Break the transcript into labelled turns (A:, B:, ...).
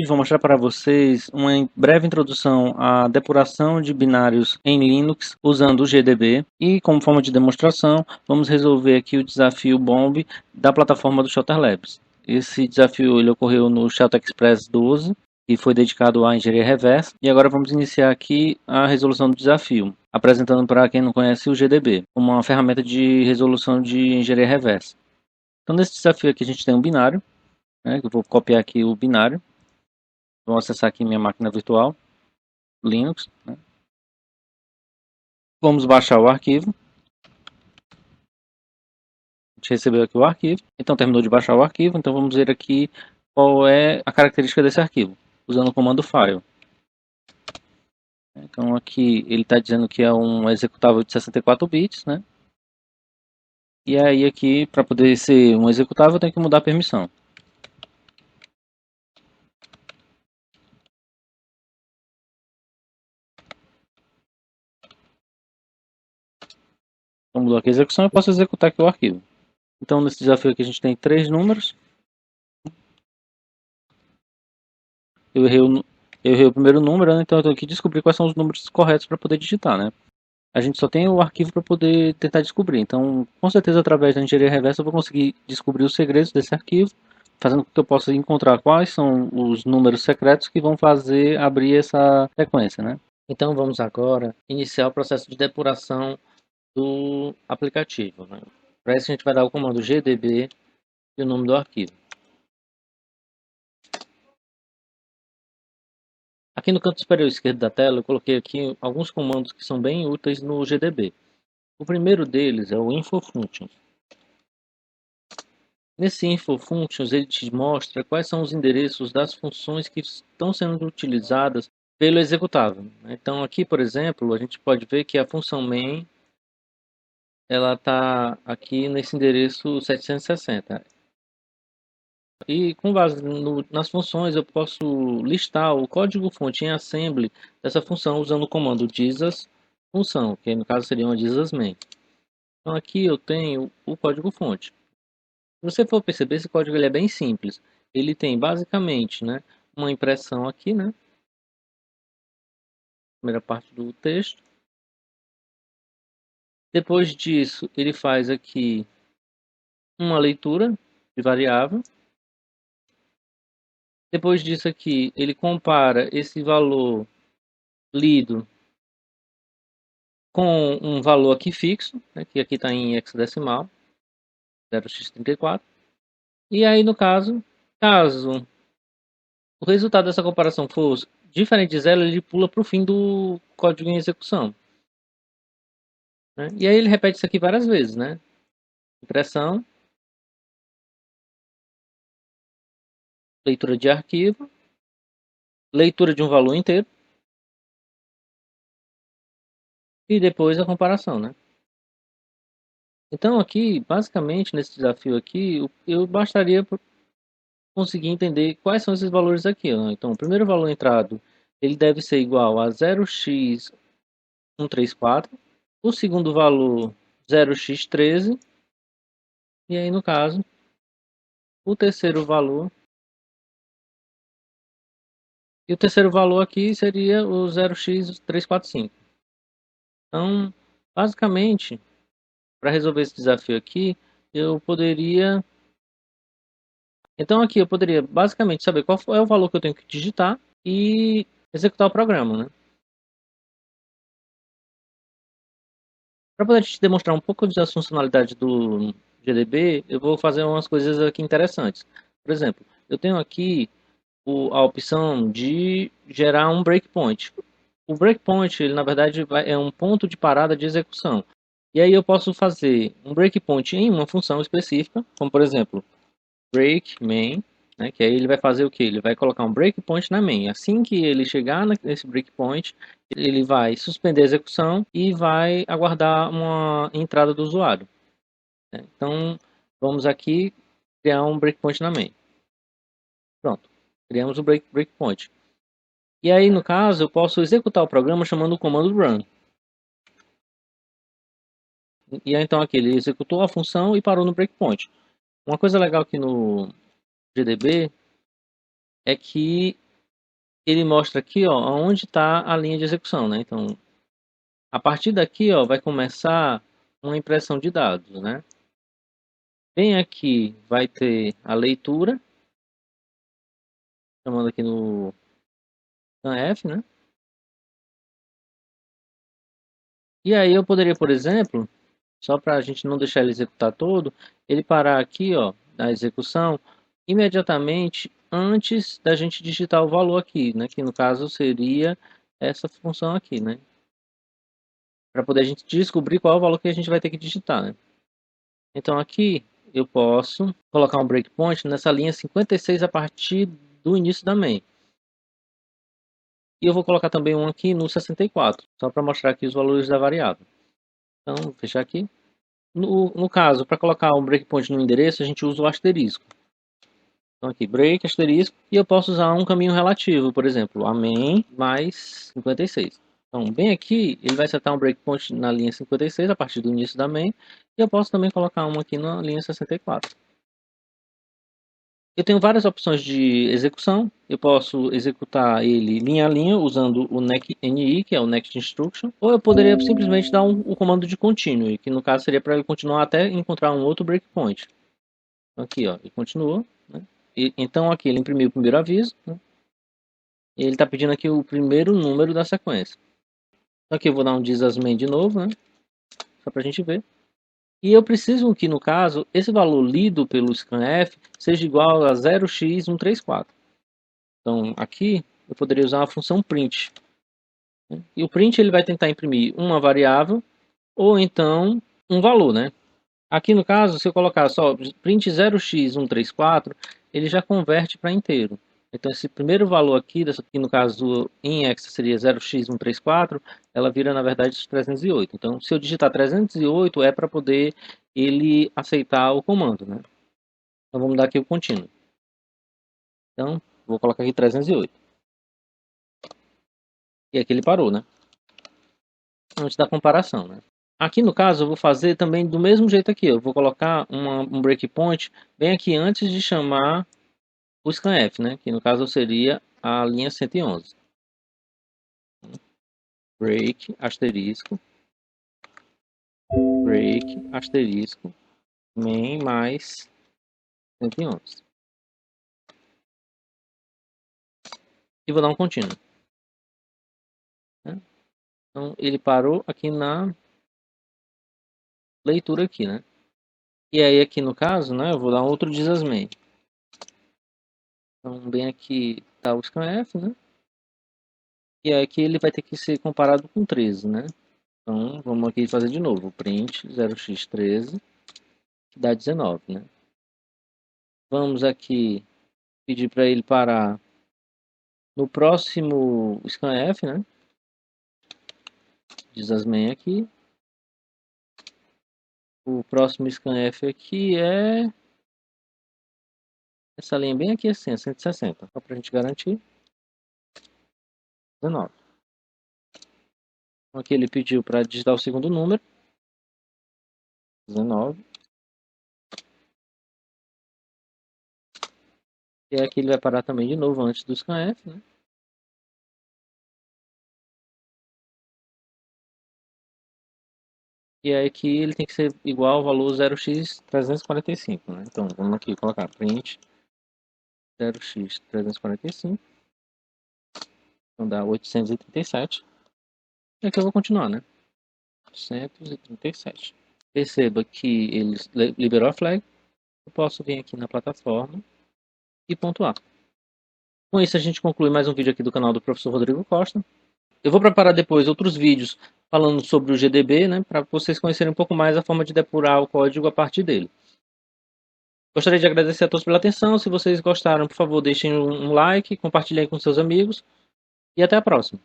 A: Vou mostrar para vocês uma breve introdução à depuração de binários em Linux usando o GDB e, como forma de demonstração, vamos resolver aqui o desafio BOMB da plataforma do Shotter Labs. Esse desafio ele ocorreu no Shelter Express 12 e foi dedicado à engenharia reversa. E agora vamos iniciar aqui a resolução do desafio, apresentando para quem não conhece o GDB como uma ferramenta de resolução de engenharia reversa. Então, nesse desafio aqui a gente tem um binário, né? Eu vou copiar aqui o binário. Vou acessar aqui minha máquina virtual, Linux, né? Vamos baixar o arquivo. A gente recebeu aqui o arquivo. Então terminou de baixar o arquivo. Então vamos ver aqui qual é a característica desse arquivo, usando o comando file. Então aqui ele está dizendo que é um executável de 64 bits, né? E aí aqui, para poder ser um executável, eu tenho que mudar a permissão. Então mudou aqui a execução, eu posso executar aqui o arquivo. Então nesse desafio aqui a gente tem 3 números. Eu errei o primeiro número, né? Então eu tenho que descobrir quais são os números corretos para poder digitar, né? A gente só tem o arquivo para poder tentar descobrir. Então, com certeza, através da engenharia reversa, eu vou conseguir descobrir os segredos desse arquivo, fazendo com que eu possa encontrar quais são os números secretos que vão fazer abrir essa sequência, né? Então, vamos agora iniciar o processo de depuração do aplicativo, né? Para isso, a gente vai dar o comando gdb e o nome do arquivo. Aqui no canto superior esquerdo da tela, eu coloquei aqui alguns comandos que são bem úteis no GDB. O primeiro deles é o InfoFunctions. Nesse InfoFunctions, ele te mostra quais são os endereços das funções que estão sendo utilizadas pelo executável. Então, aqui, por exemplo, a gente pode ver que a função main ela está aqui nesse endereço 760. E com base nas funções, eu posso listar o código-fonte em assembly dessa função usando o comando disas função, que no caso seria uma disas main. Então, aqui eu tenho o código-fonte. Se você for perceber, esse código ele é bem simples. Ele tem basicamente, né, uma impressão aqui, né, primeira parte do texto. Depois disso, ele faz aqui uma leitura de variável. Depois disso aqui, ele compara esse valor lido com um valor aqui fixo, né, que aqui está em hexadecimal, 0x34. E aí, no caso o resultado dessa comparação for diferente de zero, ele pula para o fim do código em execução. Né? E aí ele repete isso aqui várias vezes, né? Impressão, leitura de arquivo, leitura de um valor inteiro e depois a comparação, né? Então aqui, basicamente, nesse desafio aqui, eu bastaria conseguir entender quais são esses valores aqui. Né? Então, o primeiro valor entrado, ele deve ser igual a 0x134, o segundo valor 0x13, e aí no caso, o terceiro valor, e o terceiro valor aqui seria o 0x345. Então, basicamente, para resolver esse desafio aqui, eu poderia... Então aqui eu poderia basicamente saber qual é o valor que eu tenho que digitar e executar o programa, né? Para poder te demonstrar um pouco das funcionalidades do GDB, eu vou fazer umas coisas aqui interessantes. Por exemplo, eu tenho aqui a opção de gerar um breakpoint. O breakpoint, ele na verdade é um ponto de parada de execução. E aí eu posso fazer um breakpoint em uma função específica, como por exemplo, break main, né, que aí ele vai fazer o que? Ele vai colocar um breakpoint na main. Assim que ele chegar nesse breakpoint, ele vai suspender a execução e vai aguardar uma entrada do usuário. Né? Então, vamos aqui criar um breakpoint na main. Pronto, criamos o breakpoint. E aí, no caso, eu posso executar o programa chamando o comando run. E aí, então aqui ele executou a função e parou no breakpoint. Uma coisa legal aqui no GDB é que ele mostra aqui, ó, onde está a linha de execução, né? Então, a partir daqui, ó, vai começar uma impressão de dados, né? Bem aqui vai ter a leitura, chamando aqui no scanf, né? E aí eu poderia, por exemplo, só para a gente não deixar ele executar todo, ele parar aqui, ó, na execução, imediatamente antes da gente digitar o valor aqui, né? Que no caso seria essa função aqui, né? Para poder a gente descobrir qual é o valor que a gente vai ter que digitar, né? Então aqui eu posso colocar um breakpoint nessa linha 56 a partir do início da main. E eu vou colocar também um aqui no 64, só para mostrar aqui os valores da variável. Então, vou fechar aqui. No caso, para colocar um breakpoint no endereço, a gente usa o asterisco. Então aqui, break, asterisco, e eu posso usar um caminho relativo, por exemplo, a main mais 56. Então, bem aqui, ele vai setar um breakpoint na linha 56 a partir do início da main, e eu posso também colocar um aqui na linha 64. Eu tenho várias opções de execução. Eu posso executar ele linha a linha usando o NI, que é o Next Instruction, ou eu poderia simplesmente dar o comando de Continue, que no caso seria para ele continuar até encontrar um outro breakpoint. Aqui, ó, ele continua, né? Então aqui ele imprimiu o primeiro aviso, né? E ele está pedindo aqui o primeiro número da sequência. Então aqui eu vou dar um disasmain de novo, né? Só para a gente ver. E eu preciso que, no caso, esse valor lido pelo scanf seja igual a 0x134. Então, aqui eu poderia usar a função print, né? E o print ele vai tentar imprimir uma variável ou então um valor, né? Aqui no caso, se eu colocar só print 0x134, ele já converte para inteiro. Então, esse primeiro valor aqui, no caso em hexa seria 0x134, ela vira, na verdade, 308. Então, se eu digitar 308, é para poder ele aceitar o comando, né? Então, vamos dar aqui o contínuo. Então, vou colocar aqui 308. E aqui ele parou, né? Antes da comparação, né? Aqui no caso, eu vou fazer também do mesmo jeito aqui. Eu vou colocar um breakpoint bem aqui antes de chamar o scanf, né? Que no caso seria a linha 111. Break, asterisco, break, asterisco, main mais 111. E vou dar um contínuo, né? Então ele parou aqui na leitura aqui, né? E aí aqui no caso, né? Eu vou dar outro disasmain. Então bem aqui está o scanf, né? E aqui ele vai ter que ser comparado com 13, né? Então vamos aqui fazer de novo. Print 0x13, que dá 19, né? Vamos aqui pedir para ele parar no próximo scanf, né? Disasmain aqui. O próximo scanf aqui é essa linha bem aqui assim, 160. Só para a gente garantir. 19. Então, aqui ele pediu para digitar o segundo número. 19. E aqui ele vai parar também de novo antes do scanf, né? E aí aqui ele tem que ser igual ao valor 0x345, né? Então vamos aqui colocar print 0x345. Então dá 837. E aqui eu vou continuar, né? 837. Perceba que ele liberou a flag. Eu posso vir aqui na plataforma e pontuar. Com isso a gente conclui mais um vídeo aqui do canal do professor Rodrigo Costa. Eu vou preparar depois outros vídeos falando sobre o GDB, né, para vocês conhecerem um pouco mais a forma de depurar o código a partir dele. Gostaria de agradecer a todos pela atenção. Se vocês gostaram, por favor, deixem um like, compartilhem com seus amigos e até a próxima.